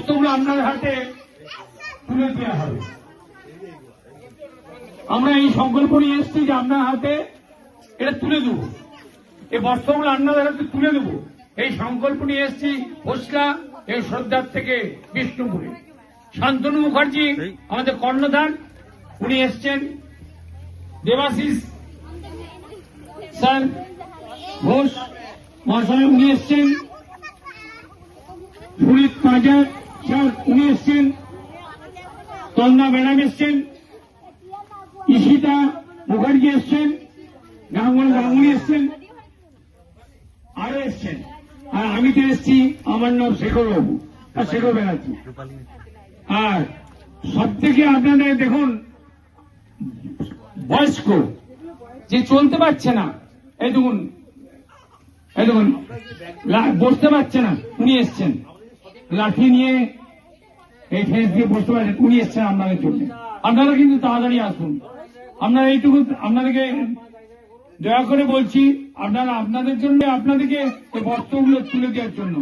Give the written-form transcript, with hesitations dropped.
বস্ত্রগুলো আপনাদের হাতে তুলে দেওয়া হবে। আমরা এই সংকল্প নিয়ে এসেছি যে আপনার হাতে এটা তুলে দেব, এই বস্ত্রগুলো আপনাদের হাতে তুলে দেব, এই সংকল্প নিয়ে এসেছি হোসলা এই শ্রদ্ধার থেকে বিষ্ণুপুরে। শান্তনু মুখার্জি আমাদের কর্ণধার, উনি এসছেন। দেবাশিস স্যার ঘোষ মহাশয় উনি এসছেন। সুরিত পাজার স্যার উনি এসছেন। তন্না ম্যাডাম এসছেন। ঈশিতা মুখার্জি এসছেন। গাঙ্গুলি এসছেন, আরো এসছেন। আর আমি তো এসছি, আমার নাম শেখর বাবু আর শেখর ব্যানার্জি। আর সব থেকে আপনাদের দেখুন বয়স্ক যে চলতে পারছে না, এই দেখুন বসতে পারছে না, উনি এসছেন লাঠি নিয়ে, এই ফেস দিয়ে বসতে পারছেন, উনি এসছেন আপনাদের জন্য। আপনারা কিন্তু তাড়াতাড়ি আসুন। আপনারা এইটুকু আপনাদেরকে দয়া করে বলছি, আপনারা আপনাদের জন্য আপনাদেরকে এই বস্ত্রগুলো তুলে দেওয়ার জন্য।